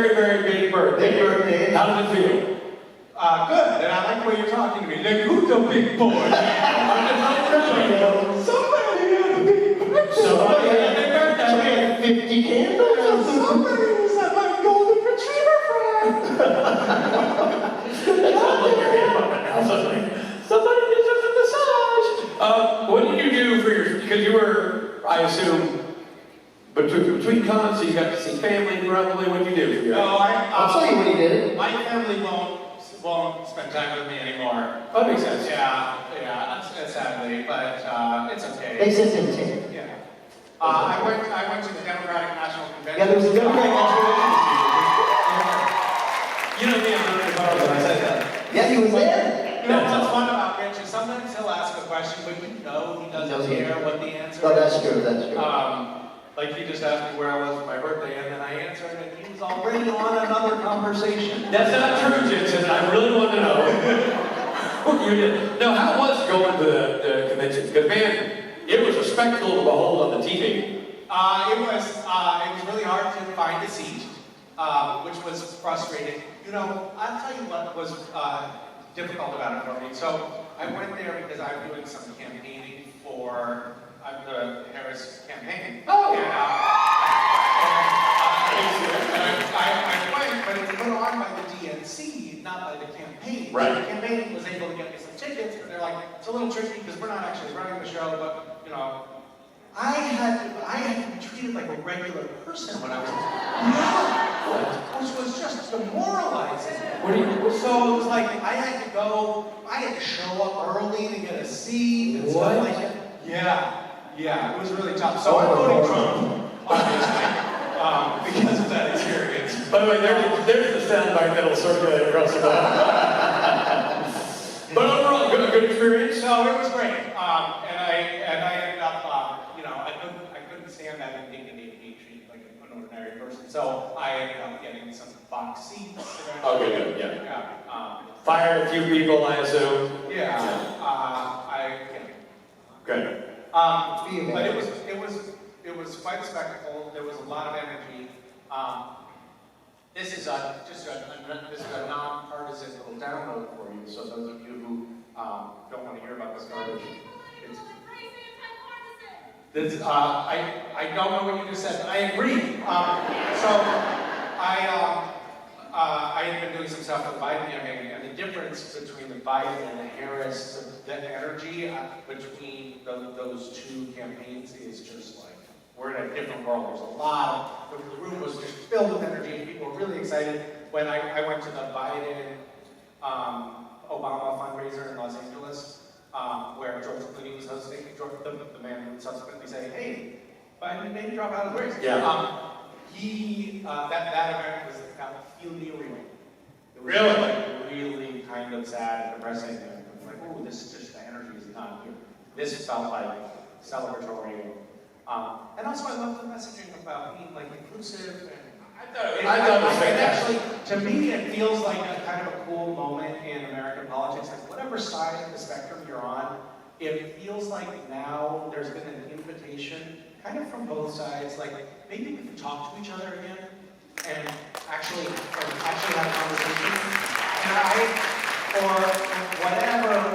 very, very big birthday. Big birthday. How does it feel? Good, and I like the way you're talking to me. Like, who's the big boy? Somebody had a big birthday. Somebody had a big birthday. 50 candles. Somebody was at my golden retriever friend. Somebody needs a massage. What did you do for your? Because you were, I assume, between cons, so you got to see family probably. What did you do for your? No, I'll tell you what he did. My family won't spend time with me anymore. That makes sense. Yeah, sadly, but it's okay. They said imitate. Yeah. I went to the Democratic National Convention. Yeah, there was a Democratic National You know me, I'm not going to when I said that. Yeah, he was there. You know what's fun about Rich is sometimes he'll ask a question, but you know he doesn't care what the answer is. Oh, that's true, that's true. Like he just asked me where I was for my birthday, and then I answered, and he was already on another conversation. That's not true, Jensen. I really want to know. You did. Now, how was going to the convention? Because, man, it was a spectacle to behold on the TV. It was really hard to find a seat, which was frustrating. You know, I'll tell you what was difficult about it for me. So I went there because I'm doing some campaigning for the Harris campaign. Oh! And I went, but it's put on by the DNC, not by the campaign. Right. So the campaign was able to get me some tickets, but they're like, it's a little tricky because we're not actually running the show, but, you know, I had to be treated like a regular person when I was which was just demoralizing. What do you? So it was like I had to show up early to get a seat and stuff like that. Yeah, it was really tough. So I'm voting Trump, obviously, because of that experience. By the way, there's the soundbite that'll circulate across the globe. But overall, good experience. No, it was great. And I ended up, I couldn't stand that indignity of being treated like an ordinary person. So I ended up getting some box seats. Okay, good, yeah. Fired a few people, I assume. Yeah. Good. But it was quite a spectacle. There was a lot of energy. This is a non-partisan little download for you. So those of you who don't want to hear about this garbage, I don't know what you just said, but I agree. I had been doing some stuff with the Biden campaign, and the difference between the Biden and the Harris, the energy between those two campaigns is just like, we're in a different world. There's a lot of, the room was just filled with energy, and people were really excited. When I went to the Biden Obama fundraiser in Los Angeles, where George Clooney was hosting, the man would subsequently say, hey, Biden maybe drop out of the race. Yeah. That event was about feeling real. It was Really? like really kind of sad and depressing. And like, oh, this is just, the energy is not here. This felt like celebratory. And also I love the messaging about being like inclusive. And I thought it was fantastic. actually, to me, it feels like a kind of a cool moment in American politics. Like whatever side of the spectrum you're on, it feels like now there's been an invitation, kind of from both sides, like maybe we can talk to each other again and actually have a conversation. And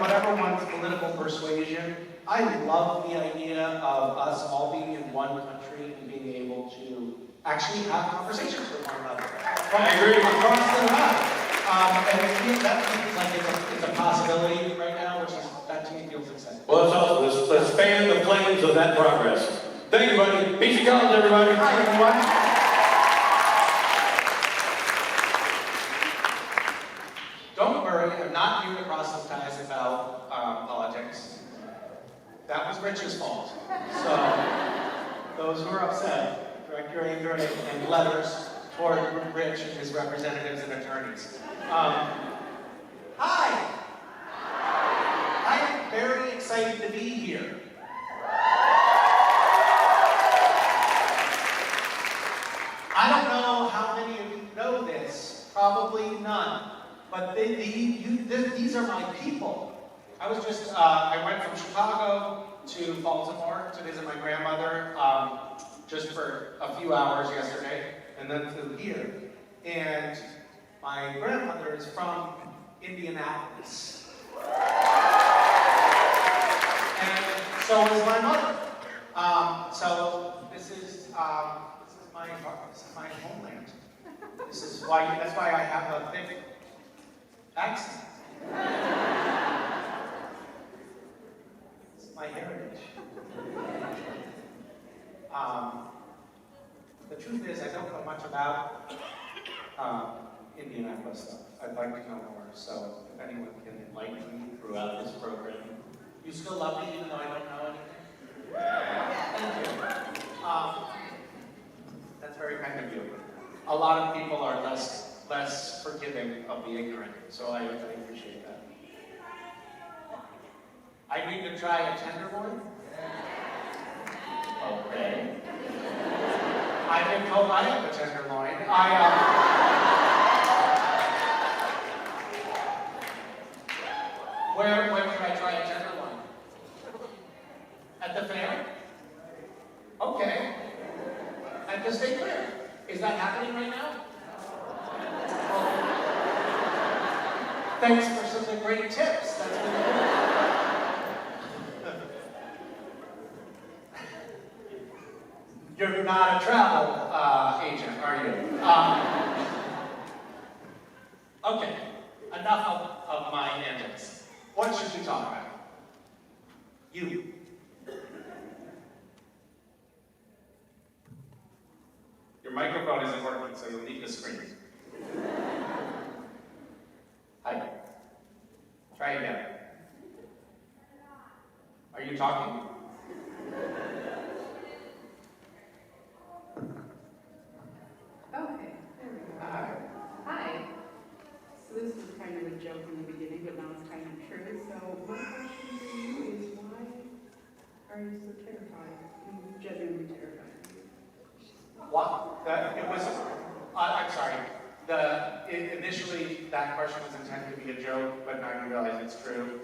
whatever one's political persuasion, I love the idea of us all being in one country and being able to actually have conversations with one another. I agree. Across the line. And that feels like it's a possibility right now, which is, that to me feels exciting. Well, that's awesome. Let's fan the flames of that progress. Thank you, buddy. Misha, everybody. Hi, everyone. Don't worry, I'm not here to proselytize about politics. That was Rich's fault. So, those who are upset, direct your anger and letters toward Rich and his representatives and attorneys. Hi! I am very excited to be here. I don't know how many of you know this, probably none, but these are my people. I went from Chicago to Baltimore to visit my grandmother just for a few hours yesterday, and then flew here. And my grandmother is from Indianapolis. And so is my mother. So this is my homeland. That's why I have a thick accent. It's my heritage. The truth is, I don't know much about Indianapolis stuff. I'd like to know more, so if anyone can enlighten me throughout this program. You still love me even though I don't know anything? Thank you. That's very kind of you. A lot of people are less forgiving of the ignorant, so I appreciate that. I need to try a tenderloin? Okay. I've been told I have a tenderloin. Where can I try a tenderloin? At the fair? Okay. At the state fair? Is that happening right now? Thanks for some of the great tips. That's been good. You're not a travel agent, are you? Okay, enough of my antics. What should we talk about? You. Your microphone isn't working, so you'll need to scream. Hi. Try again. Are you talking? Okay, there we go. Hi. Hi. So this was kind of a joke in the beginning, but now it's kind of true. So my question for you is, why are you so terrified? You genuinely terrified. What? I'm sorry. Initially, that question was intended to be a joke, but now you realize it's true.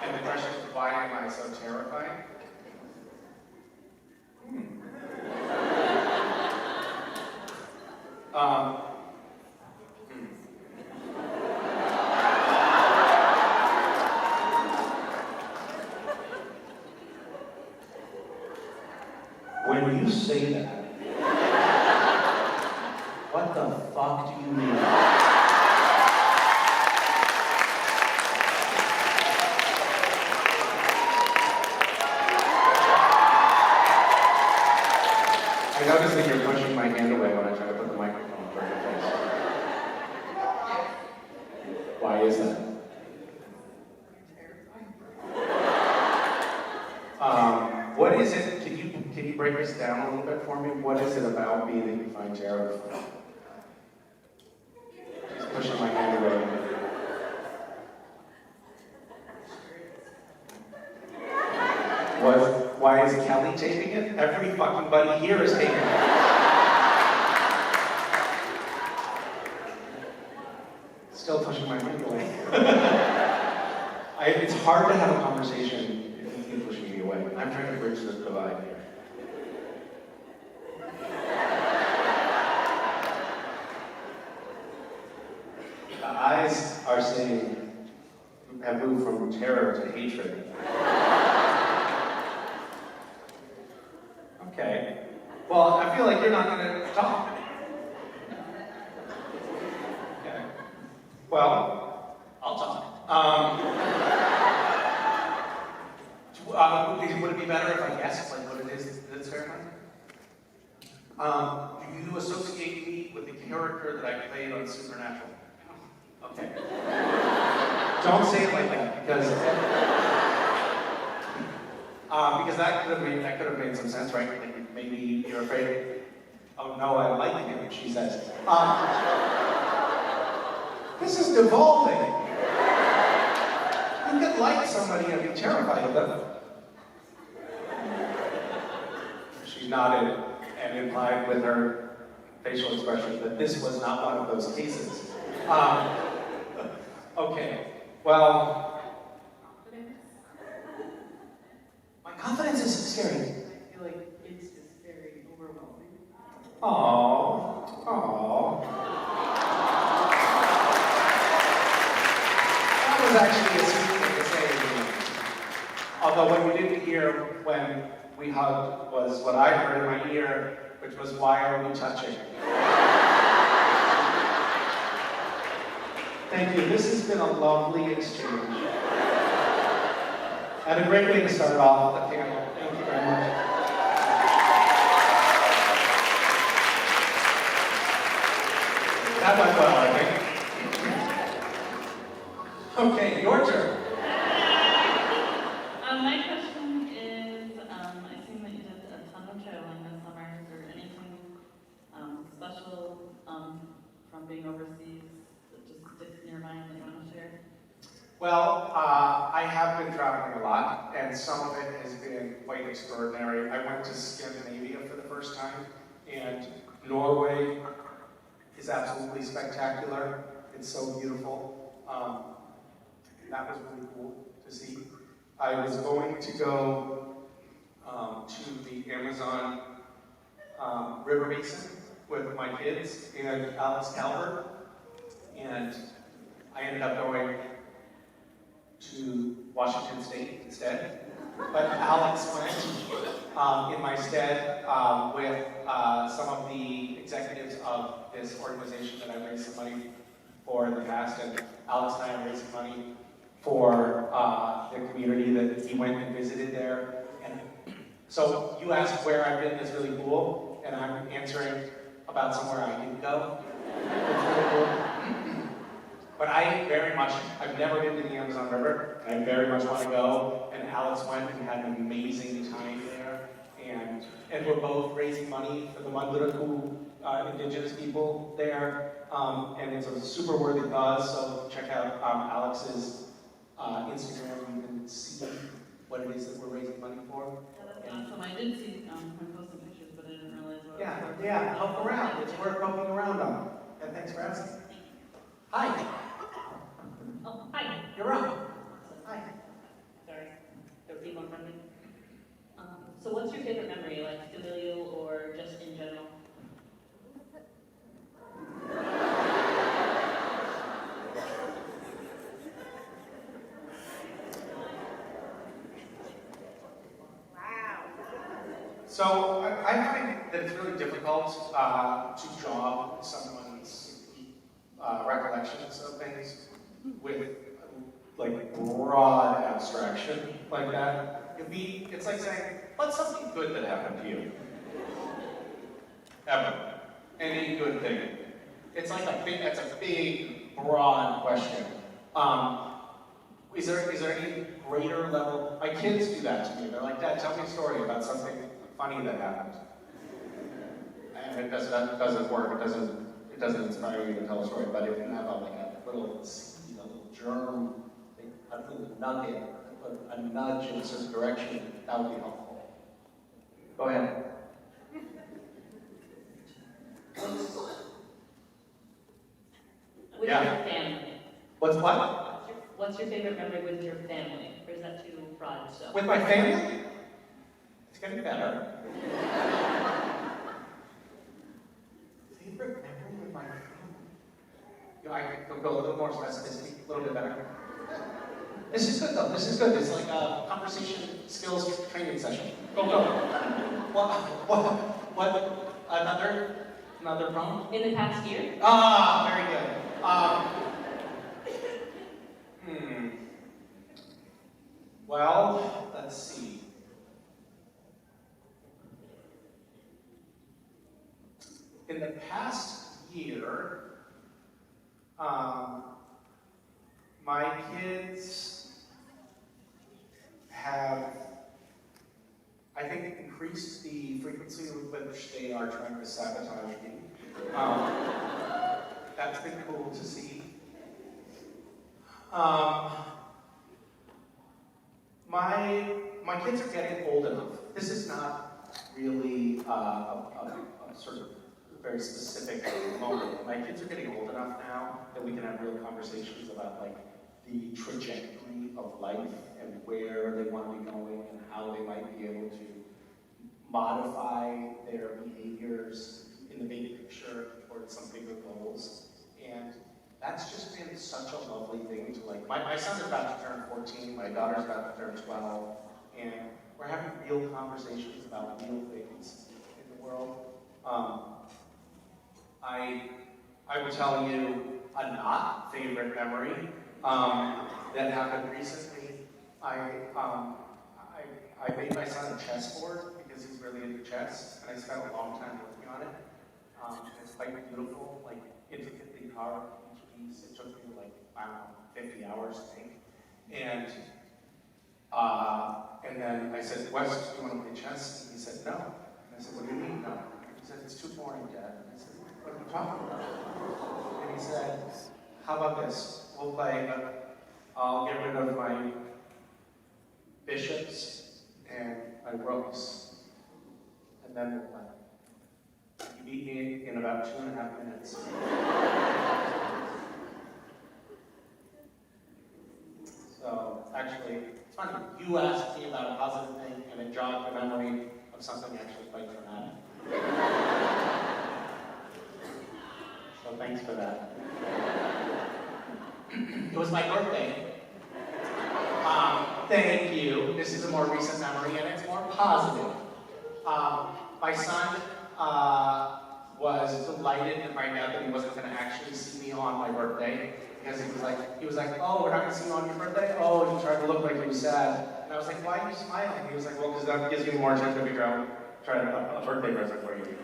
And the question is, why am I so terrified? When you say that, what the fuck do you mean? I noticed that you're pushing my hand away when I try to put the microphone over your face. Why is that? What is it? Can you break this down a little bit for me? What is it about me that you find terrifying? She's pushing my hand away. Why is Kelly taping it? Every fucking buddy here is taping it. Still pushing my hand away. It's hard to have a conversation if you keep pushing me away. I'm trying to bridge this divide here. The eyes are saying, have moved from terror to hatred. Okay. Well, I feel like you're not going to talk. Okay. Well, I'll talk. Would it be better if I guessed like what it is that's terrifying? Do you associate me with the character that I played on Supernatural? Okay. Don't say it like that because that could have made some sense, right? Like maybe you're afraid. Oh no, I like him. She says. This is devolving. You could like somebody and be terrified of them. She nodded and implied with her facial expression that this was not one of those cases. Okay, well, my confidence is scary. I feel like it's just very overwhelming. Aww. actually a sweet thing to say. Although what you didn't hear when we hugged was what I heard in my ear, which was, "Why are we touching?" Thank you. This has been a lovely exchange. And a great way to start off the panel. Thank you very much. That went well, I think. Okay, your turn. My question is, I assume that you did a ton of traveling this summer. Is there anything special from being overseas that just sticks in your mind that you want to share? Well, I have been traveling a lot, and some of it has been quite extraordinary. I went to Scandinavia for the first time, and Norway is absolutely spectacular. It's so beautiful. That was really cool to see. I was going to go to the Amazon River Basin with my kids and Alex Calvert, and I ended up going to Washington State instead. But Alex went in my stead with some of the executives of this organization that I raised some money for in the past, and Alex and I are raising money for the community that he went and visited there. And so you asked where I've been that's really cool, and I'm answering about somewhere I didn't go. It's really cool. But I've never been to the Amazon River, and I very much want to go. And Alex went and had an amazing time there. And we're both raising money for the Manduraku indigenous people there. And it's a super worthy cause, so check out Alex's Instagram. You can see what it is that we're raising money for. Yeah, that's awesome. I did see him post some pictures, but I didn't realize what it was. Yeah, poke around. It's worth poking around on. And thanks for asking. Hi. Oh, hi. You're up. Hi. Sorry. There were people in front of me. So what's your favorite memory, like familial or just in general? So I find that it's really difficult to draw someone's recollections of things with like broad abstraction like that. It's like saying, what's something good that happened to you? Ever. Any good thing. It's like that's a big, broad question. Is there any greater level? My kids do that to me. They're like, Dad, tell me a story about something funny that happened. And that doesn't work. It doesn't inspire you to tell a story. But if you have a little seed, a little germ, a little nugget, a nudge in a certain direction, that would be helpful. Go ahead. With Yeah. your family. What's what? What's your favorite memory with your family? Or is that too broad still? With my family? It's getting better. Favorite memory with my family? I can go a little more specificity, a little bit better. This is good though. This is good. It's like a conversation skills training session. Go. What? Another problem? In the past year? Very good. Well, let's see. In the past year, my kids have, I think, increased the frequency with which they are trying to sabotage me. That's been cool to see. My kids are getting old enough. This is not really a sort of very specific moment. My kids are getting old enough now that we can have real conversations about like the trajectory of life and where they want to be going and how they might be able to modify their behaviors in the big picture towards some bigger goals. And that's just been such a lovely thing to like, my son's about to turn 14, my daughter's about to turn 12, and we're having real conversations about real things in the world. I will tell you a not favorite memory that happened recently. I made my son a chessboard because he's really into chess, and I spent a long time working on it. It's quite beautiful, like intricately carved each piece. It took me like, I don't know, 50 hours to make. And then I said, Wes, do you want to play chess? And he said, no. And I said, what do you mean, no? He said, it's too boring, Dad. And I said, what are you talking about? And he said, how about this? We'll play, I'll get rid of my bishops and my rooks, and then we'll play. You beat me in about 2.5 minutes. So, actually, it's funny, you asked me about a positive thing, and it jogged the memory of something actually quite traumatic. So thanks for that. It was my birthday. Thank you. This is a more recent memory, and it's more positive. My son was delighted to find out that he wasn't going to actually see me on my birthday, because he was like, oh, we're not going to see you on your birthday? Oh, and he tried to look like he was sad. And I was like, why are you smiling? He was like, well, because that gives me more chance to figure out, try a birthday present for you.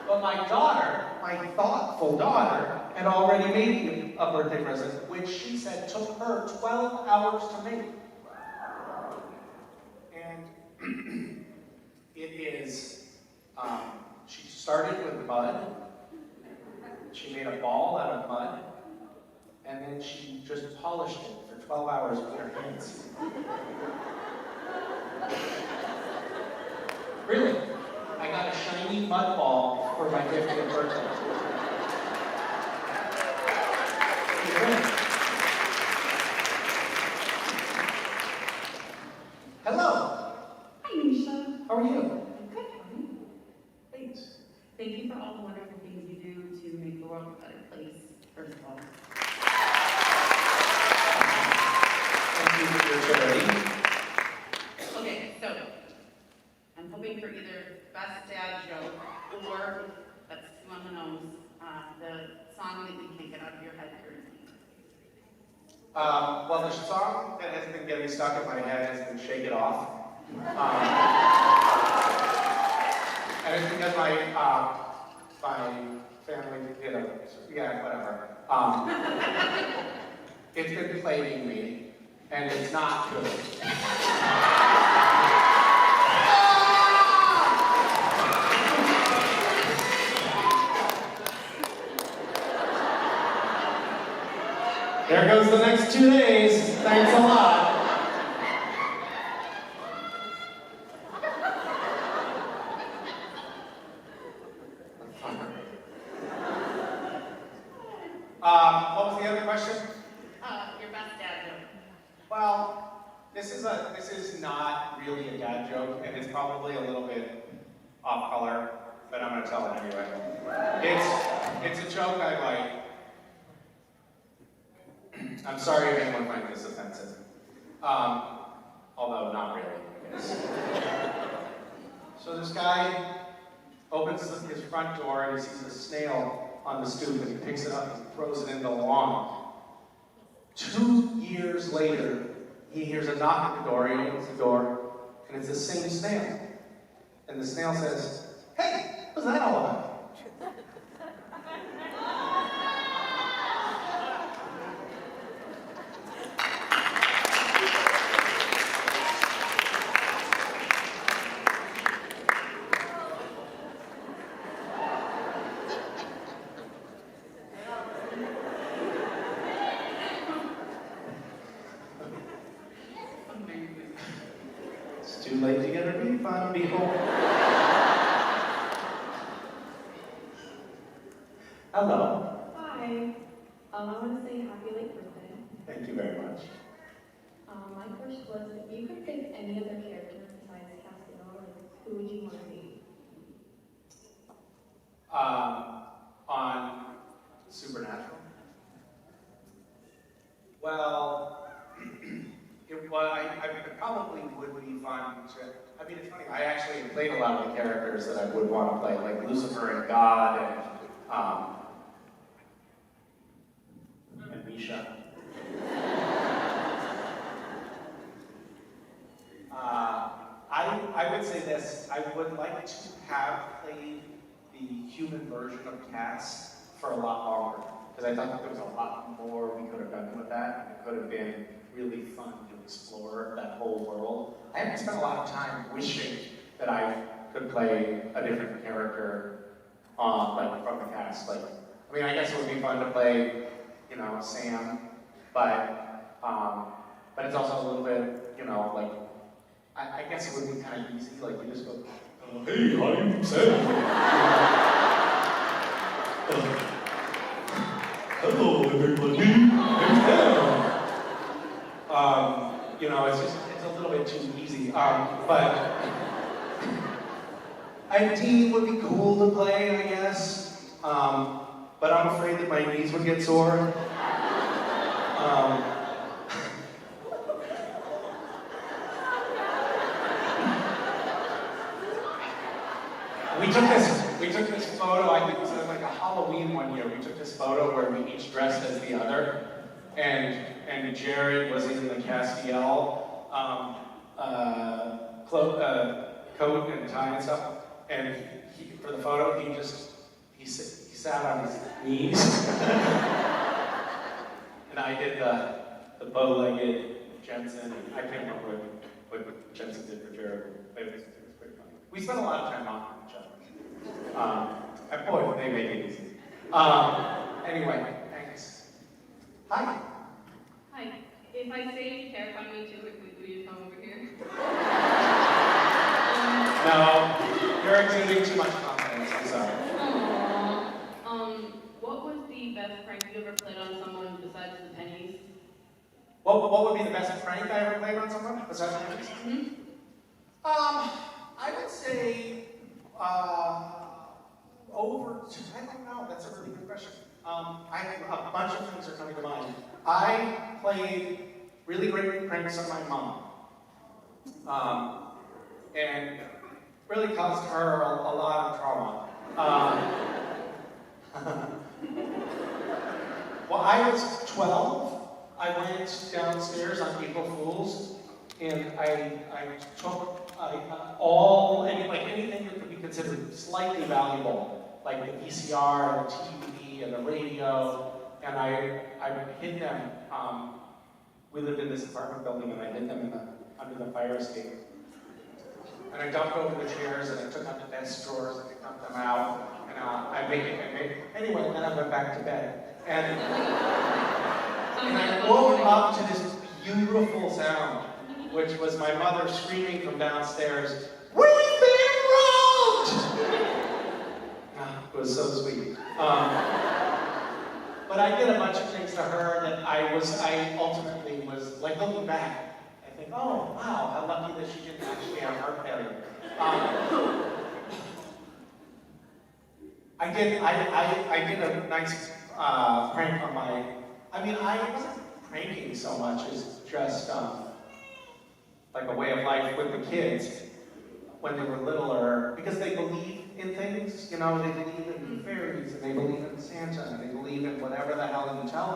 But my daughter, my thoughtful daughter, had already made me a birthday present, which she said took her 12 hours to make. And it is, she started with mud, she made a ball out of mud, and then she just polished it for 12 hours with her hands. Really? I got a shiny mud ball for my 50th birthday. Hello. Hi, Misha. How are you? I'm good, how are you? Thanks. Thank you for all the wonderful things you do to make the world a better place, first of all. Thank you for your charity. Okay, so I'm hoping for either best dad joke or that's too on the nose, the song that you can't get out of your head currently. Well, the song that has been getting stuck in my head has been Shake It Off. And it's because my family, yeah, whatever. It's been plaguing me, and it's not good. There goes the next 2 days. Thanks a lot. What was the other question? Your best dad joke. Well, this is not really a dad joke, and it's probably a little bit off color, but I'm gonna tell it anyway. It's a joke I like. I'm sorry if anyone finds this offensive. Although not really, I guess. So this guy opens his front door and he sees a snail on the stoop, and he picks it up and throws it in the lawn. 2 years later, he hears a knock at the door. He opens the door, and it's the same snail. And the snail says, "Hey, what's that all about?" It's too late to get a refund, people. Hello. Hi. I want to say happy late birthday. Thank you very much. My first was, if you could pick any other character besides Castiel, like, who would you want to be? On Supernatural. played a lot of the characters that I would want to play, like Lucifer and God and Misha. I would say this, I would like to have played the human version of Cass for a lot longer, because I thought that there was a lot more we could have done with that, and it could have been really fun to explore that whole world. I haven't spent a lot of time wishing that I could play a different character, like from the cast. Like, I mean, I guess it would be fun to play, you know, Sam, but it's also a little bit, you know, like, I guess it would be kind of easy, like you just go, hey, I'm Sam. Hello, everybody. I'm Sam. You know, it's a little bit too easy. But a team would be cool to play, I guess. But I'm afraid that my knees would get sore. We took this photo, I think it was like a Halloween one year. We took this photo where we each dressed as the other. And Jared was in the Castiel coat and tie and stuff. And for the photo, he sat on his knees. And I did the bow-legged Jensen. I can't remember what Jensen did for Jared. But it was pretty funny. We spent a lot of time mocking each other. And boy, they make it easy. Anyway, thanks. Hi. Hi. If I say you terrify me too, will you come over here? No, you're exuding too much confidence. I'm sorry. Aww. What was the best prank you ever played on someone besides the pennies? What would be the best prank I ever played on someone besides pennies? I would say I don't know. That's a really good question. A bunch of things are coming to mind. I played really great pranks on my mom, and really caused her a lot of trauma. Well, I was 12. I went downstairs on April Fool's, and I took anything that could be considered slightly valuable, like the VCR, and the TV, and the radio, and I hid them. We lived in this apartment building, and I hid them under the fire escape. And I dumped over the chairs, and I took out the desk drawers, and I dumped them out, and anyway, then I went back to bed. And I woke up to this beautiful sound, which was my mother screaming from downstairs, "We've been robbed!" It was so sweet. But I did a bunch of things to her that I ultimately was, like, looking back, I think, oh, wow, how lucky that she didn't actually have heart failure. I did a nice prank on I wasn't pranking so much as just like a way of life with the kids when they were littler, because they believe in things, you know, they believe in fairies, and they believe in Santa, and they believe in whatever the hell you tell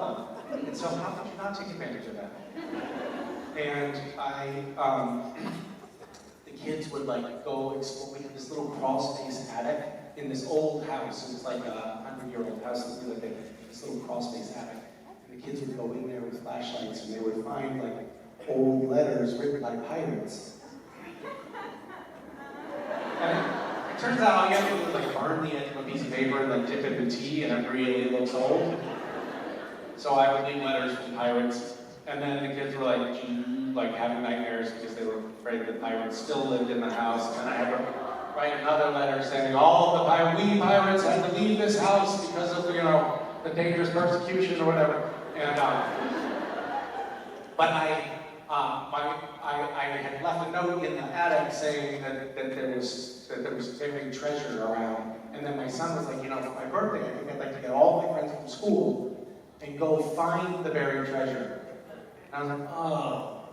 them. And so how could you not take advantage of that? And the kids would like go explore. We had this little crawl space attic in this old house. It was like a 100-year-old house. It was like this little crawl space attic. And the kids would go in there with flashlights, and they would find like old letters written by pirates. And it turns out all you have to do is like burn the edge of a piece of paper and like dip it in tea, and it really looks old. So I would leave letters from pirates, and then the kids were like having nightmares because they were afraid that pirates still lived in the house. And I had to write another letter saying all the we pirates had to leave this house because of the dangerous persecution or whatever. And but I had left a note in the attic saying that there was buried treasure around. And then my son was like, for my birthday, I think I'd like to get all my friends from school and go find the buried treasure. And I was like, oh,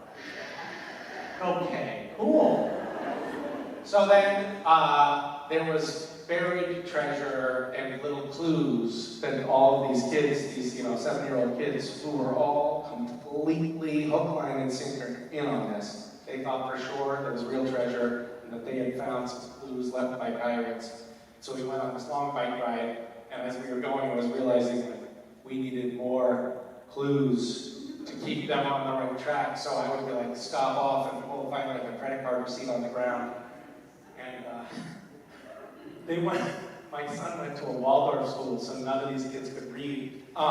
okay, cool. So then there was buried treasure and little clues that all of these kids, these 7-year-old kids who were all completely hook, line, and sinker in on this. They thought for sure there was real treasure and that they had found some clues left by pirates. So we went on this long bike ride, and as we were going, I was realizing that we needed more clues to keep them on the right track. So I would like stop off and we'll find like a credit card receipt on the ground. And my son went to a Waldorf school, so none of these kids could read. So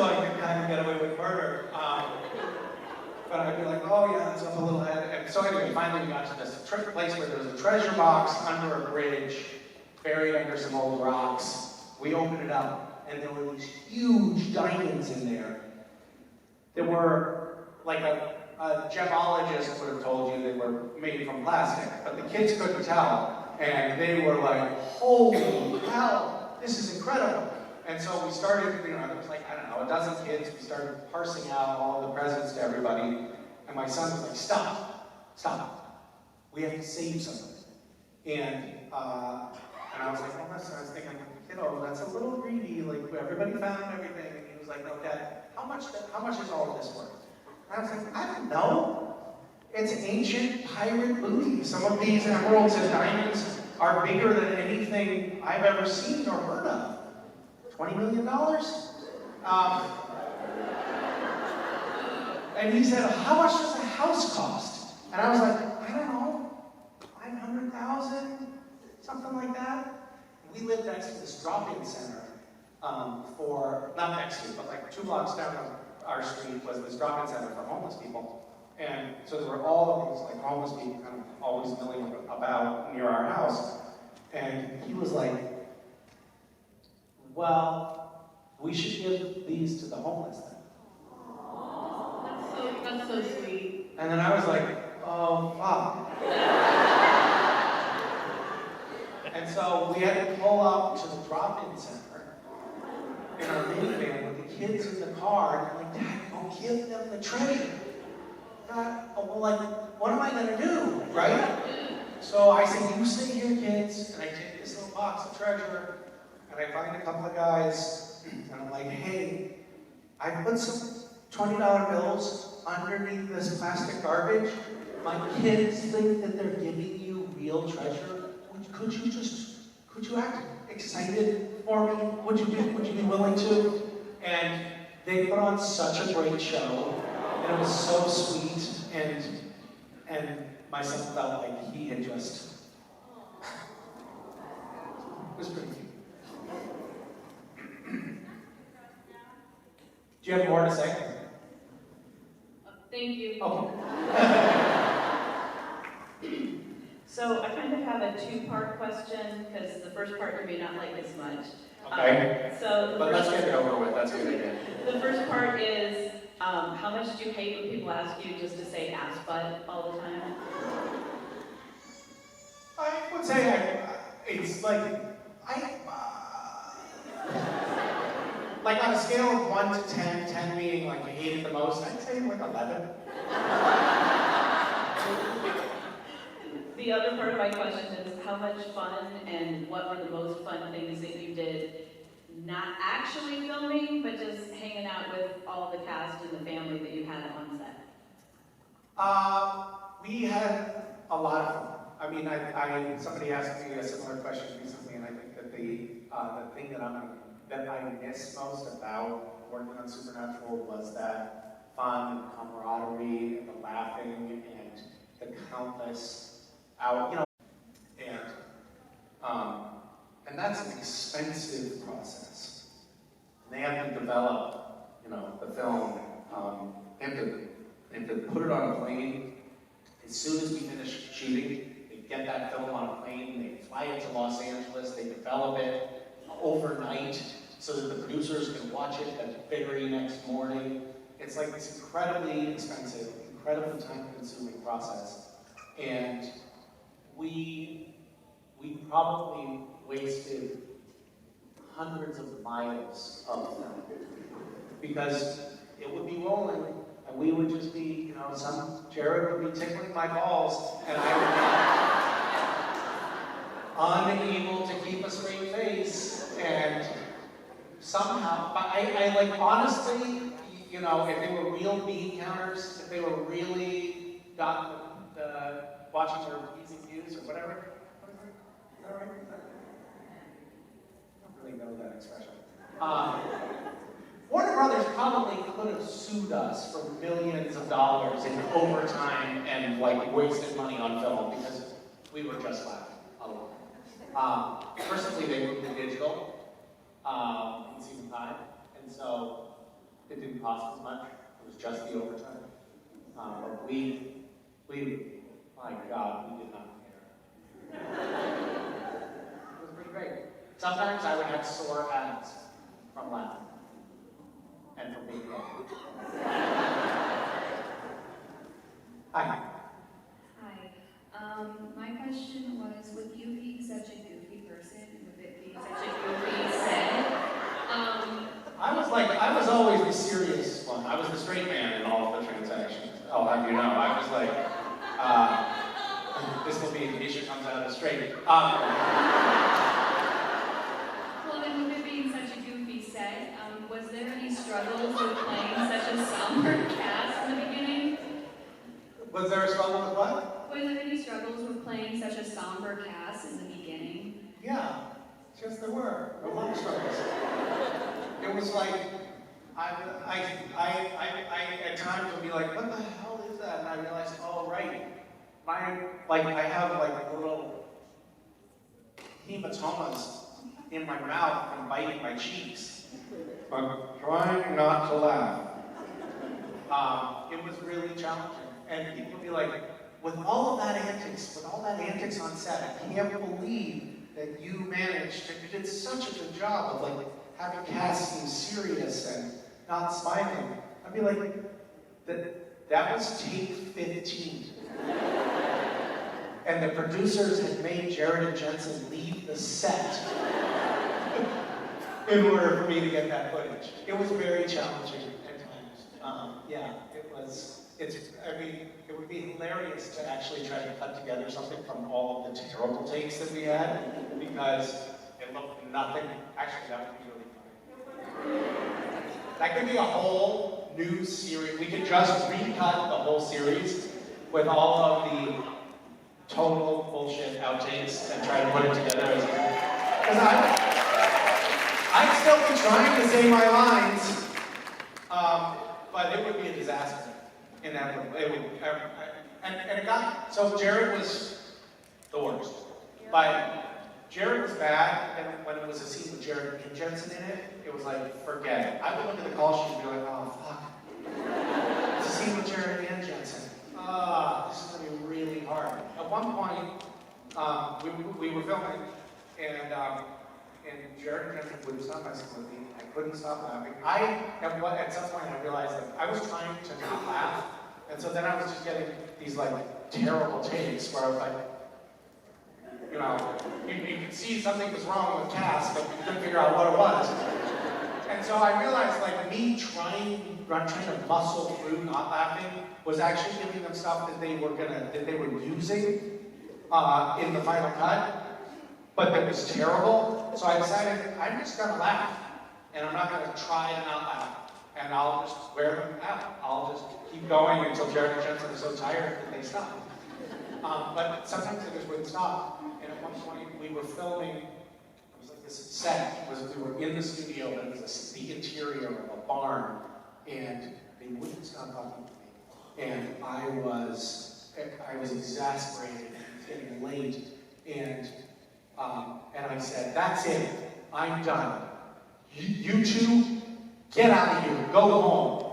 I could kind of get away with murder. But I'd be like, oh yeah, it's up a little head. And so anyway, finally we got to this place where there was a treasure box under a bridge, buried under some old rocks. We opened it up, and there were these huge diamonds in there. There were, like a gemologist would have told you they were made from plastic, but the kids couldn't tell. And they were like, holy hell, this is incredible. And so we started, there was like, I don't know, a dozen kids. We started parsing out all of the presents to everybody. And my son was like, stop. We have to save something. And I was like, I was thinking, that's a little greedy. Like, everybody found everything. And he was like, no, Dad, how much is all of this worth? And I was like, I don't know. It's ancient pirate booty. Some of these emeralds and diamonds are bigger than anything I've ever seen or heard of. $20 million? And he said, how much does a house cost? And I was like, I don't know, 500,000, something like that. We lived next to this drop-in center not next to, but like 2 blocks down our street was this drop-in center for homeless people. And so there were all of these like homeless people kind of always milling about near our house. And he was like, well, we should give these to the homeless then. That's so sweet. And then I was like, oh, fuck. And so we had to pull up to the drop-in center in our minivan with the kids in the car, and they're like, Dad, go give them the treasure. Well, like, what am I gonna do, right? So I said, you stay here, kids, and I take this little box of treasure, and I find a couple of guys, and I'm like, hey, I put some $20 bills underneath this plastic garbage. My kids think that they're giving you real treasure. Could you act excited for me? Would you be willing to? And they put on such a great show, and it was so sweet, and my son felt like he had just, it was pretty cute. Do you have more to say? Thank you. Okay. So I kind of have a two-part question, because the first part you may not like as much. Okay. But let's get it over with. That's a good idea. The first part is, how much do you hate when people ask you just to say ass butt all the time? I would say it's like, like on a scale of 1 to 10, 10 being like I hate it the most, I'd say like 11. The other part of my question is how much fun and what were the most fun things that you did, not actually filming, but just hanging out with all the cast and the family that you had on set? We had a lot of fun. I mean, somebody asked me a similar question recently, and I think that the thing that I miss most about working on Supernatural was that fun and camaraderie and the laughing and the countless and that's an expensive process. They have to develop, the film. They have to put it on a plane. As soon as we finish shooting, they get that film on a plane, they fly it to Los Angeles, they develop it overnight so that the producers can watch it the very next morning. It's like this incredibly expensive, incredibly time-consuming process. And we probably wasted hundreds of miles of them because it would be rolling. I And we would just be, Jared would be tickling my balls, and I would be unable to keep a straight face, and somehow, but I like, honestly, if they were real bean counters, if they were really got the watching their P's and Q's or whatever, what is it? Is that right? I don't really know that expression. Warner Brothers probably could have sued us for millions of dollars in overtime and wasted money on film because we were just laughing a lot. Personally, they moved to digital in season 5, and so it didn't cost as much. It was just the overtime. But we, my God, we did not care. It was pretty great. Sometimes I would have sore abs from laughing. And from being gay. Hi. Hi. My question was, with you being such a goofy person, with it being such a goofy set, I was always the serious one. I was the straight man in all of the transactions. I'll have you know. I was this will be in case it comes out as straight. well then with it being such a goofy set, was there any struggles with playing such a somber cast in the beginning? Was there a struggle with what? Was there any struggles with playing such a somber cast in the beginning? Yeah, yes there were. A lot of struggles. It was like, I at times would be like, what the hell is that? And I realized, oh right, I have little hematomas in my mouth from biting my cheeks. I'm trying not to laugh. It was really challenging. And people would be like, with all of that antics on set, I can't believe that you managed, and you did such a good job of having cast seem serious and not smiling. I'd be like, that was take 15. And the producers had made Jared and Jensen leave the set in order for me to get that footage. It was very challenging at times. It would be hilarious to actually try to cut together something from all of the terrible takes that we had, because it looked nothing. Actually, that would be really funny. That could be a whole new series. We could just recut the whole series with all of the total bullshit outtakes and try to put it together as because I'd still be trying to say my lines, but it would be a disaster. Inevitably, and it got so Jared was the worst. But Jared was bad, and when it was a scene with Jared and Jensen in it, it was like, forget it. I would look at the call sheet and be like, oh fuck. It's a scene with Jared and Jensen. This is gonna be really hard. At one point, we were filming, and Jared and Jensen wouldn't stop messing with me. I couldn't stop laughing. At some point, I realized that I was trying to not laugh, and so then I was just getting these terrible takes where I was like, you could see something was wrong with Cass, but you couldn't figure out what it was. And so I realized, me trying to muscle through not laughing was actually giving them stuff that they were using in the final cut, but that was terrible. So I decided I'm just gonna laugh, and I'm not gonna try to not laugh, and I'll just wear them out. I'll just keep going until Jared and Jensen are so tired that they stop. But sometimes they just wouldn't stop. And at one point we were filming. It was like this set. We were in the studio, but it was the interior of a barn, and they wouldn't stop talking to me. And I was exasperated. It was getting late, and I said, "That's it. I'm done. You two, get out of here. Go home."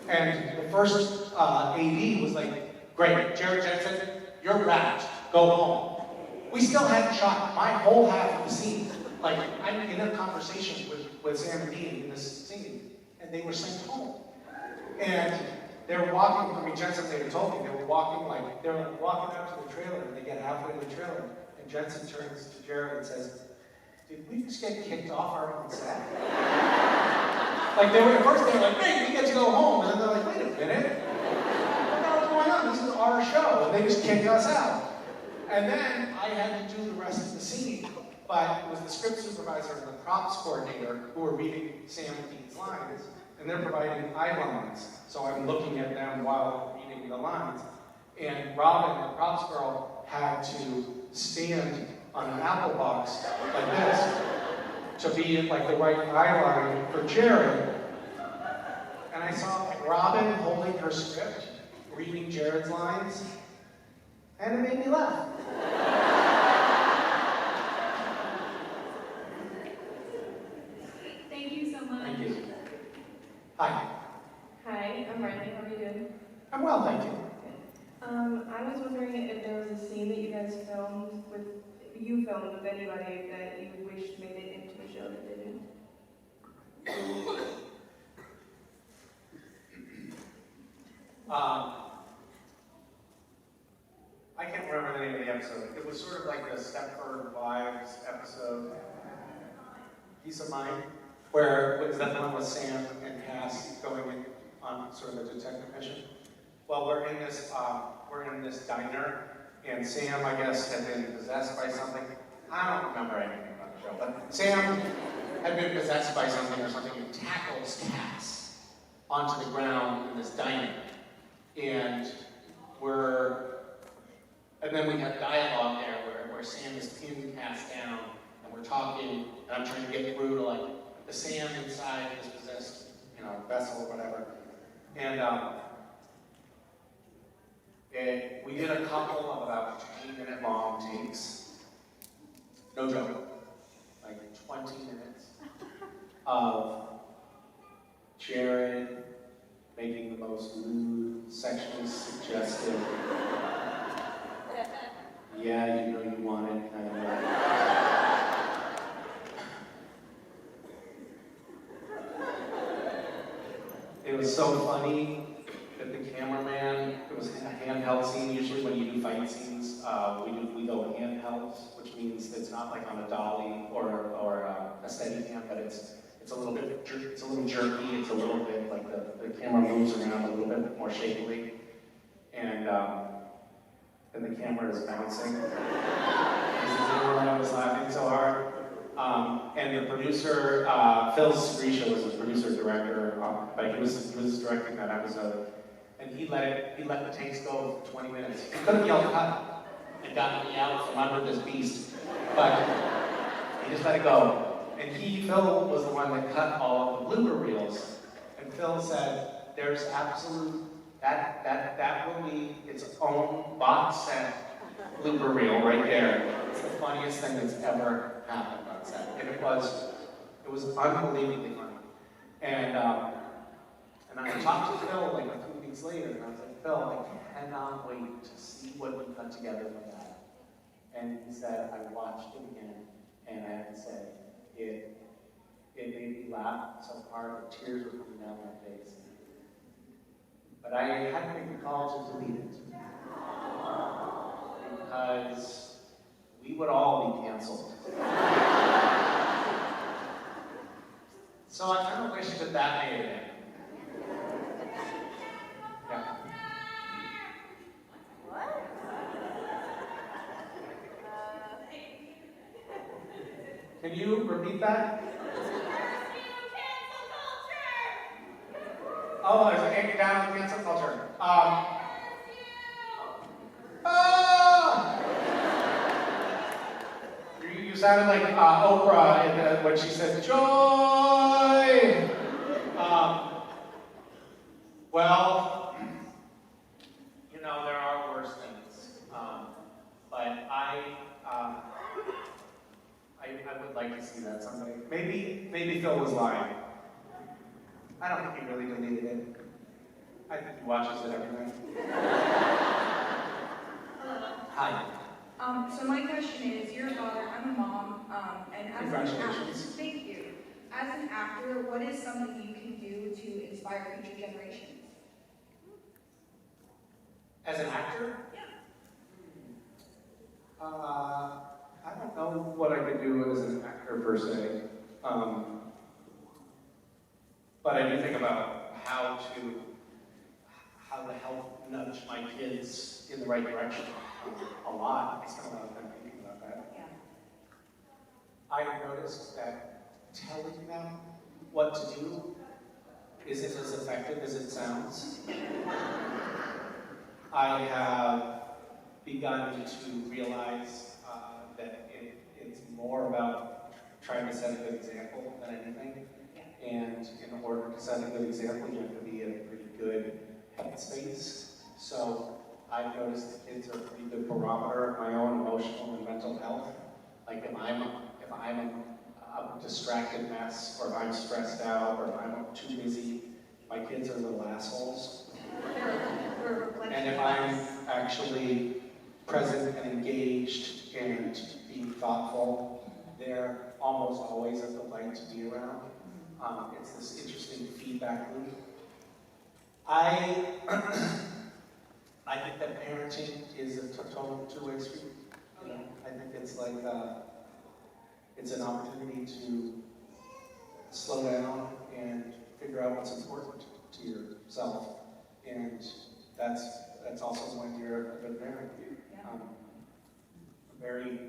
And the first AD was like, "Great, Jared Jensen, you're wrapped. Go home." We still hadn't shot my whole half of the scene. I'm in a conversation with Sam and Dean in this scene, and they were sent home. And they were walking, Jensen later told me, they were walking out to the trailer, and they get halfway to the trailer, and Jensen turns to Jared and says, "Did we just get kicked off our own set?" At first they were like, "Hey, we get to go home," and then they're like, "Wait a minute, on, this is our show, and they just kicked us out. And then I had to do the rest of the scene, but it was the script supervisor and the props coordinator who were reading Sam and Dean's lines, and they're providing eye lines. So I'm looking at them while I'm reading the lines. And Robin, the props girl, had to stand on an apple box like this to be like the right eye line for Jared. And I saw Robin holding her script, reading Jared's lines, and it made me laugh. Thank you so much. Thank you. Hi. Hi, I'm Riley. How are you doing? I'm well, thank you. I was wondering if there was a scene that you guys filmed with anybody that you wished made it into a show that didn't. I can't remember the name of the episode. It was sort of like the Stepford Wives episode, Peace of Mind, where was that the one with Sam and Cass going in on sort of a detective mission? Well, we're in this diner, and Sam, I guess, had been possessed by something. I don't remember anything about the show, but Sam had been possessed by something or something and tackles Cass onto the ground in this diner. And then we have dialogue there where Sam is pinned Cass down, and we're talking, and I'm trying to get through to like the Sam inside this possessed, vessel or whatever. And we did a couple of about 20-minute long takes. No joke. Like 20 minutes of Jared making the most lewd, sexually suggestive, yeah, you know you want it, kind of way. It was so funny that the cameraman, it was a handheld scene. Usually when you do fight scenes, we go handhelds, which means it's not like on a dolly or a steady cam, but it's a little bit, it's a little jerky. It's a little bit like the camera moves around a little bit more shakily, and the camera is bouncing. I was laughing so hard. And the producer, Phil Screesha was the producer-director, but he was directing that episode. And he let the takes go for 20 minutes. He could have yelled cut and gotten me out from under this beast, but he just let it go. And Phil was the one that cut all of the blooper reels. And Phil said, there's absolute, that will be its own box set blooper reel right there. It's the funniest thing that's ever happened on set. And it was unbelievably funny. And I talked to Phil like a few weeks later, and I was like, Phil, I cannot wait to see what we cut together from that. And he said, I watched it again, and I have to say, it made me laugh so hard that tears were coming down my face. But I had to make the call to delete it. Because we would all be canceled. So I kind of wish that made it in. Yeah. What? Can you repeat that? Oh, there's an down on cancel culture. You sounded like Oprah when she said joy. Well, there are worse things, but I would like to see that someday. Maybe Phil was lying. I don't think he really deleted it. I think he watches it every night. Hi. So my question is, you're a father, I'm a mom, and as an actor, Congratulations. thank you. As an actor, what is something you can do to inspire future generations? As an actor? Yeah. I don't know what I could do as an actor per se. But I do think about how to help nudge my kids in the right direction a lot. I spend a lot of time thinking about that. Yeah. I have noticed that telling them what to do isn't as effective as it sounds. I have begun to realize that it's more about trying to set a good example than anything. And in order to set a good example, you have to be in a pretty good headspace. So I've noticed that kids are a pretty good barometer of my own emotional and mental health. Like if I'm a distracted mess, or if I'm stressed out, or if I'm too busy, my kids are little assholes. And if I'm actually present and engaged and being thoughtful, they're almost always a delight to be around. It's this interesting feedback loop. I think that parenting is a total two-way street. You know? I think it's like it's an opportunity to slow down and figure out what's important to yourself, and that's also when you're a good parent. I'm very,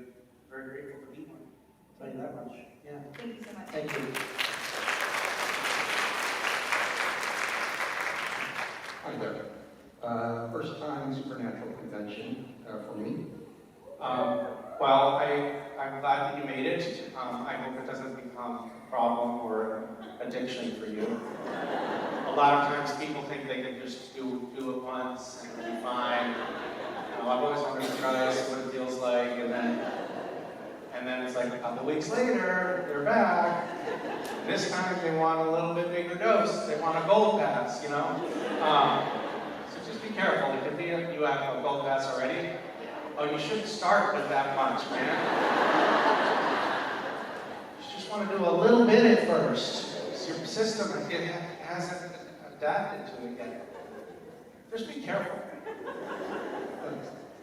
very grateful to be one. I'll tell you that much. Yeah. Thank you so much. Thank you. Hi there. First time Supernatural convention for me. Well, I'm glad that you made it. I hope it doesn't become a problem or addiction for you. A lot of times people think they can just do it once and it'll be fine. You know, I've always wanted to try, see what it feels like, and then it's like a couple weeks later, they're back. And this time they want a little bit bigger dose. They want a gold pass, you know? So just be careful. It could be that you have a gold pass already. Oh, you shouldn't start with that much, man. You just want to do a little bit at first. Your system hasn't adapted to it yet. Just be careful.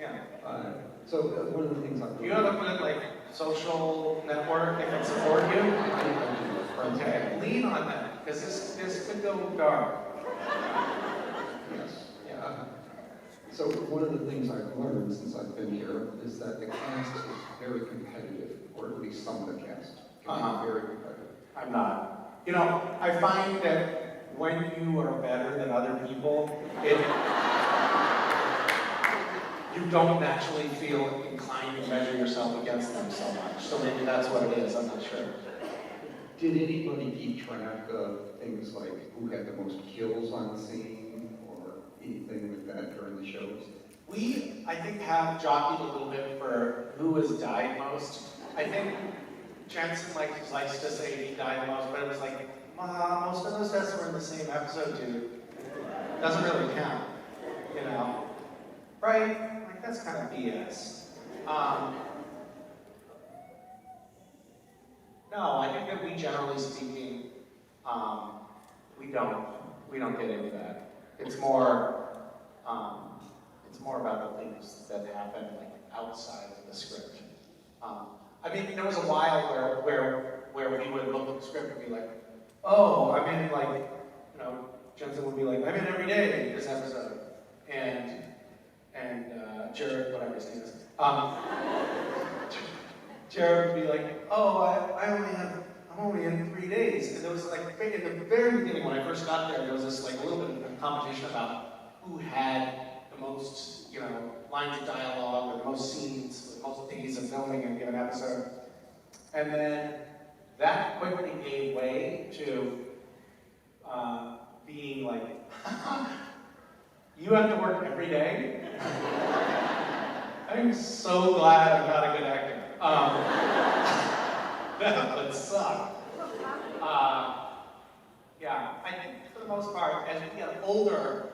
Yeah. So one of the things I've Do you have a good social network that can support you? Okay, lean on that, because this could go dark. Yes. Yeah. So one of the things I've learned since I've been here is that the cast is very competitive, or at least some of the cast can be very competitive. I'm not. You know, I find that when you are better than other people, you don't naturally feel inclined to measure yourself against them so much. So maybe that's what it is, I'm not sure. Did anybody keep track of things like who had the most kills on scene or anything like that during the shows? We, I think, have jockeyed a little bit for who has died most. I think Jensen likes to say he died most, but it was like, most of those deaths were in the same episode, dude. Doesn't really count, you know? Right? Like, that's kind of BS. No, I think that we, generally speaking, we don't get into that. It's more about the things that happen outside of the script. I mean, there was a while where we would look at the script and be like, oh, I'm in Jensen would be like, I'm in every day this episode, and Jared, whatever his name is, Jared would be like, oh, I'm only in 3 days. And there was in the very beginning when I first got there was this a little bit of a competition about who had the most, lines of dialogue or the most scenes, the most days of filming in a given episode. And then that quickly gave way to being like, you have to work every day? I'm so glad I'm not a good actor. That would suck. Yeah, I think for the most part, as we get older,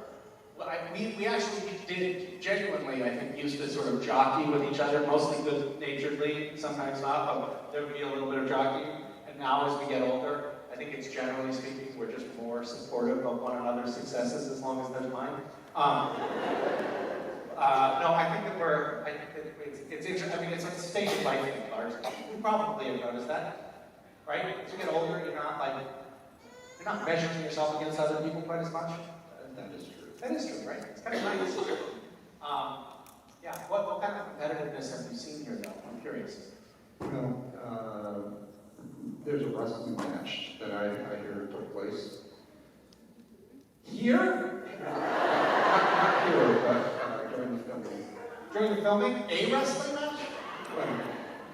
we actually did genuinely, I think, used to sort of jockey with each other, mostly good-naturedly, sometimes not, but there would be a little bit of jockeying. And now as we get older, I think it's generally speaking, we're just more supportive of one another's successes as long as there's mine. No, I think it's interesting. I mean, it's a stage of life thing, Lars. You probably have noticed that, right? As you get older, you're not measuring yourself against other people quite as much. That is true. That is true, right? It's kind of nice. Yeah, what kind of competitiveness have you seen here, though? I'm curious. There's a wrestling match that I hear took place. Here? Not here, but during the filming. During the filming? A wrestling match?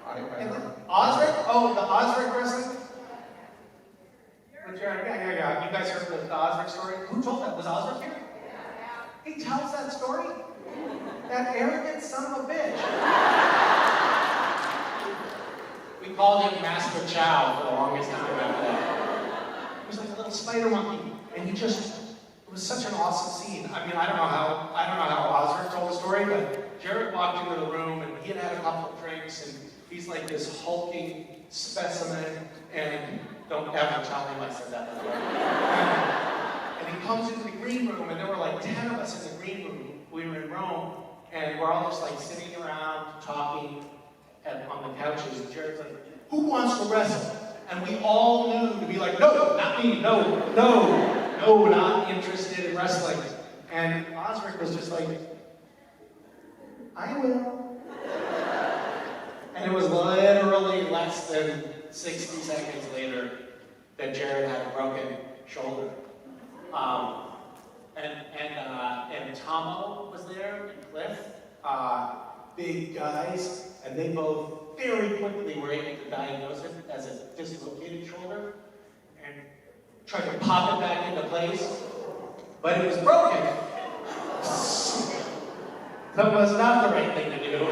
Well, Osric? Oh, the Osric wrestling? Yeah. You guys heard the Osric story? Who told that? Was Osric here? He tells that story? That arrogant son of a bitch. We called him Master Chow for the longest time after that. He was like a little spider monkey, and it was such an awesome scene. I mean, I don't know how Osric told the story, but Jared walked into the room, and he had a couple of drinks, and he's like this hulking specimen, and don't ever tell him I said that, by the way. And he comes into the green room, and there were like 10 of us in the green room. We were in Rome, and we're all just like sitting around, talking on the couches, and Jared's like, who wants to wrestle? And we all knew to be like, no, not me, no, not interested in wrestling. And Osric was just like, I will. And it was literally less than 60 seconds later that Jared had a broken shoulder. And Tomo was there, and Cliff, big guys, and they both very quickly were able to diagnose it as a dislocated shoulder and tried to pop it back into place, but it was broken. That was not the right thing to do.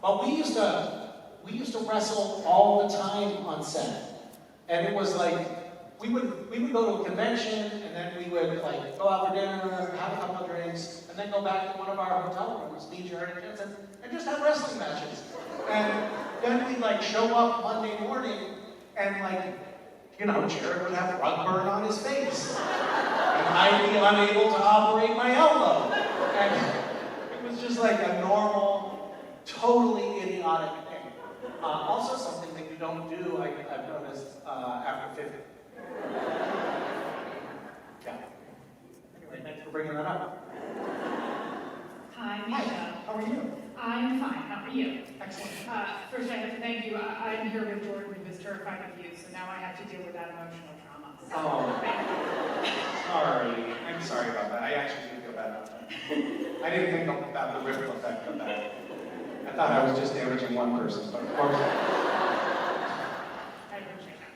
But we used to wrestle all the time on set, and it was like we would go to a convention, and then we would like go out for dinner, have a couple of drinks, and then go back to one of our hotel rooms, me, Jared, and Jensen, and just have wrestling matches. And then we'd like show up Monday morning, and like, Jared would have rug burn on his face, and I'd be unable to operate my elbow. And it was just like a normal, totally idiotic thing. Also something that you don't do, I've noticed, after 50. Yeah. Anyway, thanks for bringing that up. Hi, Misha. Hi, how are you? I'm fine. How are you? Excellent. First, I have to thank you. I'm here with Jordan, who was terrified of you, so now I have to deal with that emotional trauma. So, Oh. thank you. Sorry. I'm sorry about that. I actually do feel bad about that. I didn't think about the ripple effect of that. I thought I was just damaging one person, but of course. I appreciate that.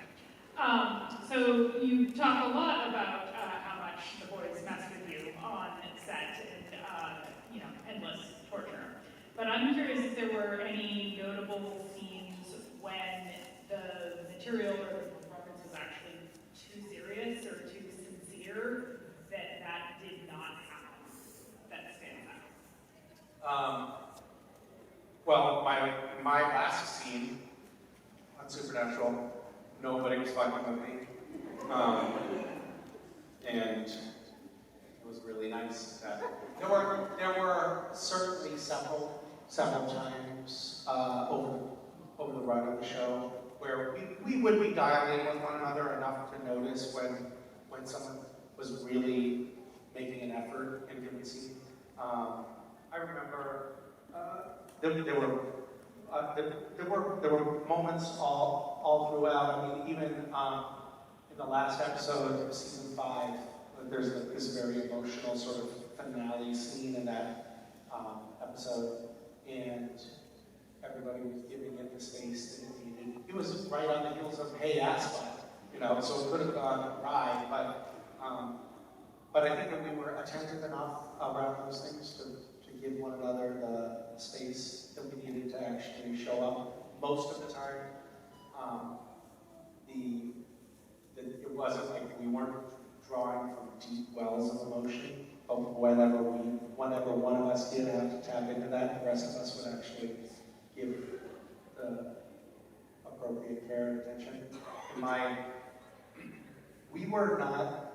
So you talk a lot about how much the boys mess with you on set and endless torture. But I'm curious if there were any notable scenes when the material or the performance was actually too serious or too sincere that did not happen. That stands out. Well, my last scene on Supernatural, nobody was fucking with me. And it was really nice that there were certainly several times over the run of the show where we would be dialing with one another enough to notice when someone was really making an effort in giving scene. I remember there were moments all throughout. I mean, even in the last episode of season 5, there's this very emotional sort of finale scene in that episode, and everybody was giving it the space that it needed. It was right on the heels of Hey Aspa, so it could have gone awry, but I think that we were attentive enough around those things to give one another the space that we needed to actually show up. Most of the time, it wasn't like we weren't drawing from deep wells of emotion, but whenever one of us did have to tap into that, the rest of us would actually give the appropriate care and attention. We were not,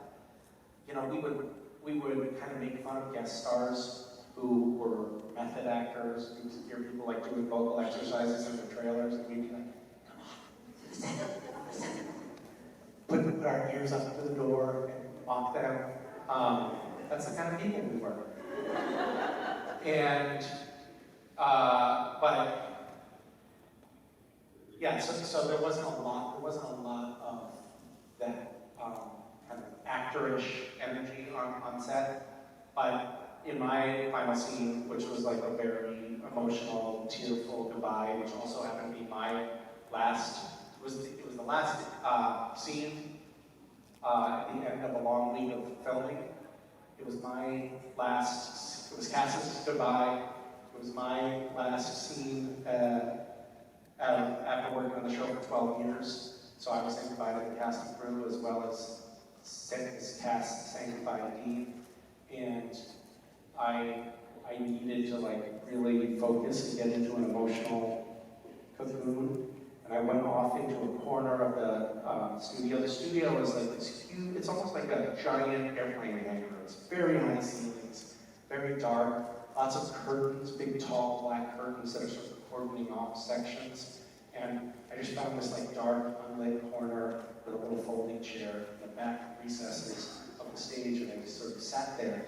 we would kind of make fun of guest stars who were method actors. You would hear people like doing vocal exercises in the trailers, and we'd be like, come on, put our ears up to the door and mock them. That's the kind of people we were. And, but, yeah, so there wasn't a lot of that kind of actorish energy on set. But in my final scene, which was like a very emotional, tearful goodbye, which also happened to be my last, it was the last scene at the end of a long week of filming. It was Cass's goodbye. It was my last scene after working on the show for 12 years. So I was saying goodbye to the cast and crew, as well as Cass saying goodbye to Indy. And I needed to like really focus and get into an emotional cocoon. And I went off into a corner of the studio. The studio is like this huge, it's almost like a giant airplane hangar. It's very high ceilings, very dark, lots of curtains, big tall black curtains that are sort of cordoning off sections. And I just found this like dark, unlit corner with a little folding chair in the back recesses of the stage, and I just sort of sat there.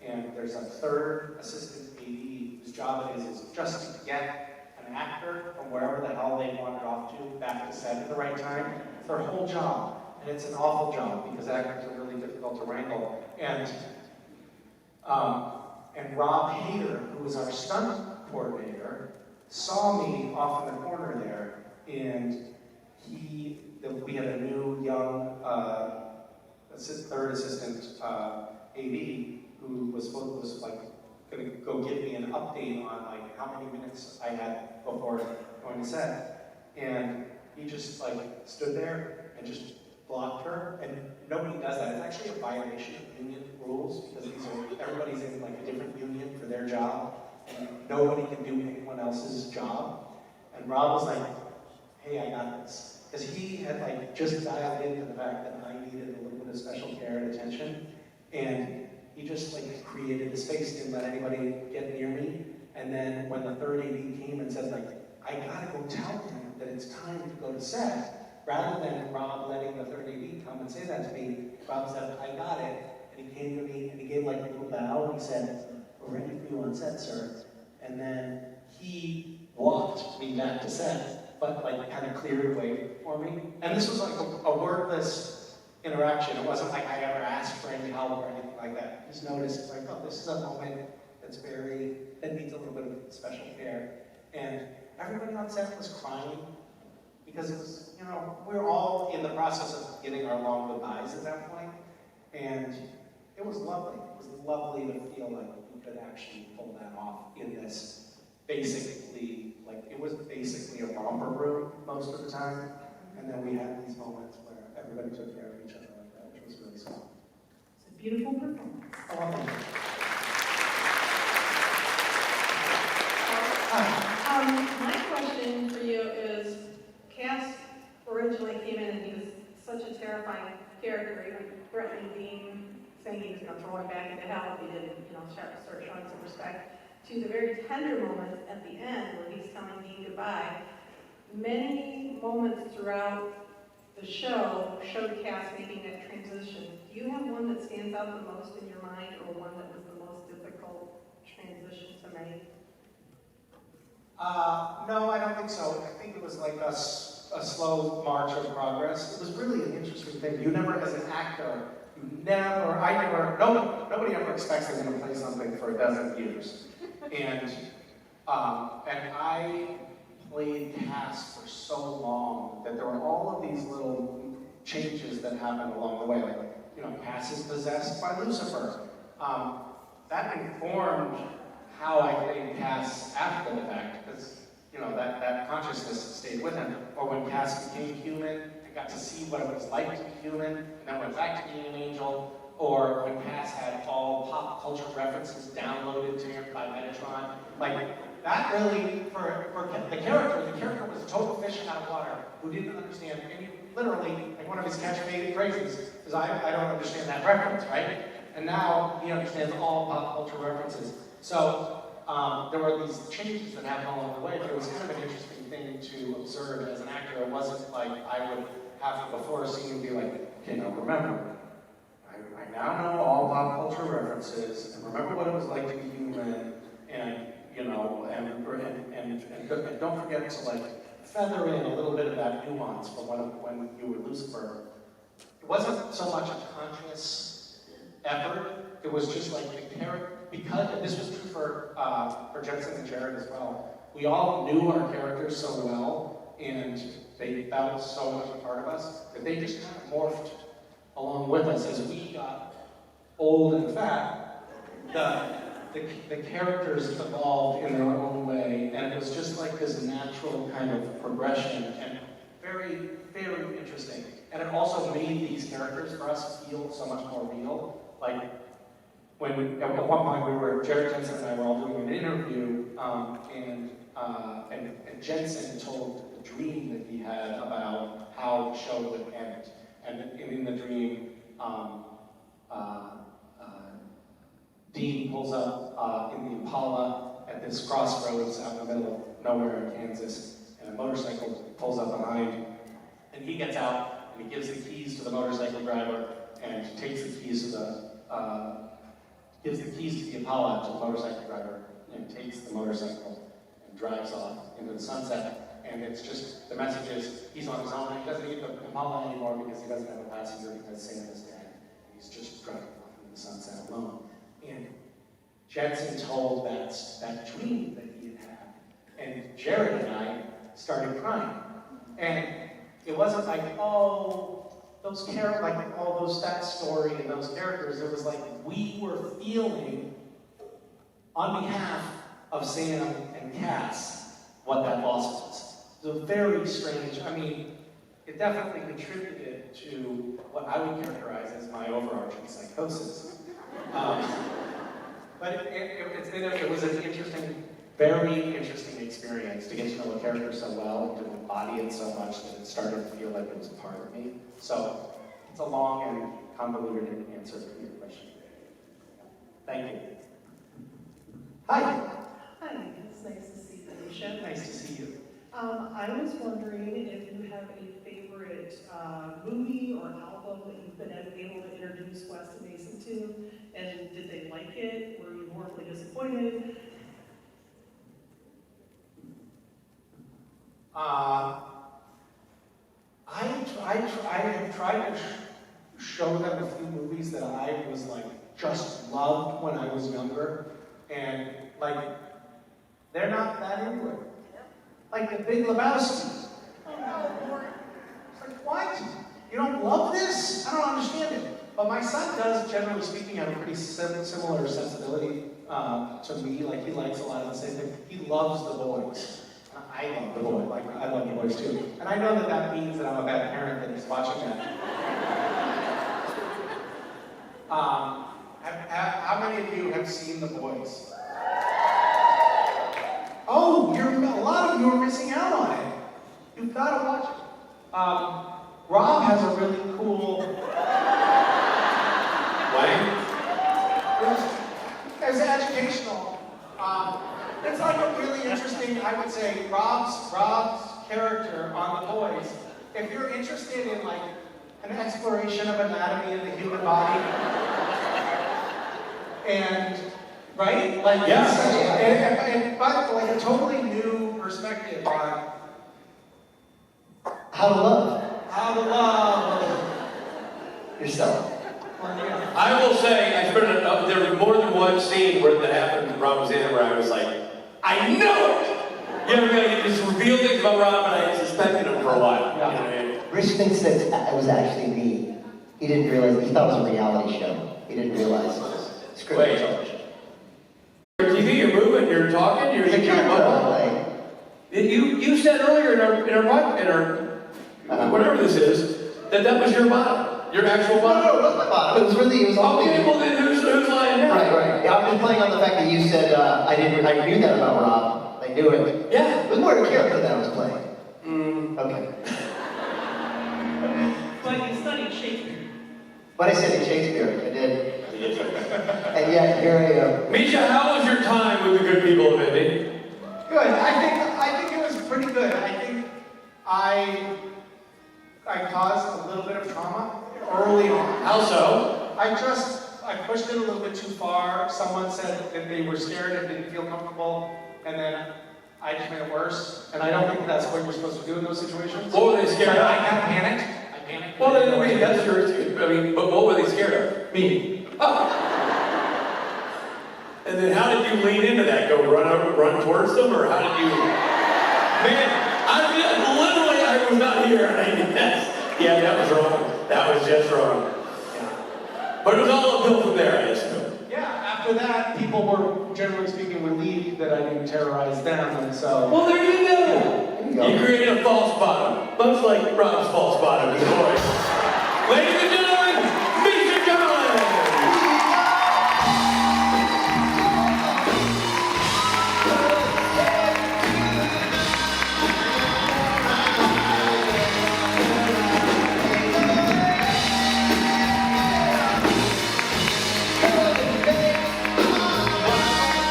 And there's a third assistant AD whose job it is just to get an actor from wherever the hell they wandered off to back to set at the right time. It's their whole job. And it's an awful job because actors are really difficult to wrangle. And Rob Hader, who was our stunt coordinator, saw me off in the corner there, and we had a new young third assistant AD who was like going to go give me an update on like how many minutes I had before going to set, and he just like stood there and just blocked her, and nobody does that. It's actually a violation of union rules because everybody's in like a different union for their job, and nobody can do anyone else's job. And Rob was like, "Hey, I got this," because he had like just dialed into the fact that I needed a little bit of special care and attention, and he just like created the space, didn't let anybody get near me. And then when the third AD came and said like, "I gotta go tell him that it's time to go to set," rather than Rob letting the third AD come and say that to me, Rob said, "I got it." And he came to me and he gave like a little bow and he said, "We're ready for you on set, sir." And then he walked me back to set, but like kind of cleared a way for me. And this was like a wordless interaction. It wasn't like I ever asked for any help or anything like that. I just noticed like, oh, this is a moment that needs a little bit of special care. And everybody on set was crying because it was, you know, we were all in the process of getting our long goodbyes at that point. And it was lovely. It was lovely to feel like we could actually pull that off in this basically, like it was basically a romper room most of the time. And then we had these moments where everybody took care of each other like that, which was really sweet. It's a beautiful performance. Oh, thank you. My question for you is, Cass originally came in and he was such a terrifying character, even threatening Dean, saying he was going to throw him back into hell if he didn't, you know, start showing some respect, to the very tender moments at the end where he's telling Dean goodbye. Many moments throughout the show showed Cass making that transition. Do you have one that stands out the most in your mind, or one that was the most difficult transition to make? No, I don't think so. I think it was like a slow march of progress. It was really an interesting thing. You never, as an actor, nobody ever expects they're going to play something for a dozen years. And I played Cass for so long that there were all of these little changes that happened along the way. Like, you know, Cass is possessed by Lucifer. That informed how I played Cass after the fact, because, you know, that consciousness stayed with him. Or when Cass became human, I got to see what it was like to be human, and then went back to being an angel. Or when Cass had all pop culture references downloaded to him by Metatron. Like, that really, for the character was a total fish out of water who didn't understand any, literally, like one of his catchphrases is, I don't understand that reference, right? And now he understands all pop culture references. So there were these changes that happened along the way, but it was kind of an interesting thing to observe as an actor. It wasn't like I would have before a scene be like, okay, now remember, I now know all pop culture references, and remember what it was like to be human, and you know, and don't forget to like feather in a little bit of that nuance from when you were Lucifer. It wasn't so much a conscious effort. It was just like the character, because, and this was true for Jensen and Jared as well. We all knew our characters so well, and they felt so much a part of us, that they just kind of morphed along with us as we got old and fat. The characters evolved in their own way, and it was just like this natural kind of progression, and very, very interesting. And it also made these characters for us feel so much more real. Like, when at one point Jared Jensen and I were all doing an interview, and Jensen told the dream that he had about how the show would end. And in the dream, Dean pulls up in the Impala at this crossroads out in the middle of nowhere in Kansas, and a motorcycle pulls up behind, and he gets out and he gives the keys to the motorcycle driver and takes the keys to the Impala to the motorcycle driver and takes the motorcycle and drives off into the sunset. And it's just, the message is, he's on his own. He doesn't need the Impala anymore because he doesn't have a passenger because Santa's dead. He's just driving off into the sunset alone. And Jensen told that dream that he had had. And Jared and I started crying. And it wasn't like, oh, those characters, like all those, that story and those characters. It was like we were feeling on behalf of Sam and Cass what that loss was. It was very strange. I mean, it definitely contributed to what I would characterize as my overarching psychosis. But it was an interesting, very interesting experience to get to know a character so well and to embody it so much that it started to feel like it was a part of me. So it's a long and convoluted answer to your question. Thank you. Hi. Hi, it's nice to see you, Misha. Nice to see you. I was wondering if you have a favorite movie or album that you've been able to introduce Wes and Mason to, and did they like it? Were you horribly disappointed? I have tried to show them a few movies that I was like just loved when I was younger, and like they're not that into it. Like The Big Lebowski. Oh no, Lord. It's like, what? You don't love this? I don't understand it. But my son does, generally speaking, have a pretty similar sensibility to me. Like, he likes a lot of the same thing. He loves The Boys. I love The Boys. Like, I love The Boys too. And I know that that means that I'm a bad parent that he's watching that. How many of you have seen The Boys? Oh, a lot of you are missing out on it. You've got to watch it. Rob has a really cool... It's educational. It's like a really interesting, I would say, Rob's character on The Boys. If you're interested in like an exploration of anatomy of the human body, and right, like but like a totally new perspective on How to love yourself. I will say, there was more than one scene where that happened when Rob was in it where I was like, I know it! You know, just reveal things about Rob and I suspected him for a while. Yeah. You know what I mean? Rich thinks that it was actually me. He didn't realize, he thought it was a reality show. He didn't realize it was scripted television. Your TV, you're moving, you're talking, you're You said earlier in our whatever this is, that was your bottom. Your actual bottom? No, it wasn't my bottom. It was all okay, well then who's lying down? Right. Yeah, I'm just playing on the fact that you said I knew that about Rob. I knew it. Yeah. It was more a character that I was playing. Okay. But you studied Shakespeare. But I said Shakespeare. I did. And yet here I am. Misha, how was your time with the good people of Indy? Good. I think it was pretty good. I think I caused a little bit of trauma early on. How so? I pushed it a little bit too far. Someone said that they were scared and didn't feel comfortable, and then I just made it worse. And I don't think that's what you're supposed to do in those situations. What were they scared of? I kind of panicked. I panicked. Well, I mean, that's your excuse. I mean, but what were they scared of? Me. And then how did you lean into that? Go run towards them, or how did you? Man, I was not here, and I did that. Yeah, that was wrong. That was just wrong. Yeah. But it was all uphill from there, I assume. Yeah, after that, people were, generally speaking, relieved that I didn't terrorize them, and so... Well, there you go. There you go. You created a false bottom. Much like Rob's false bottom.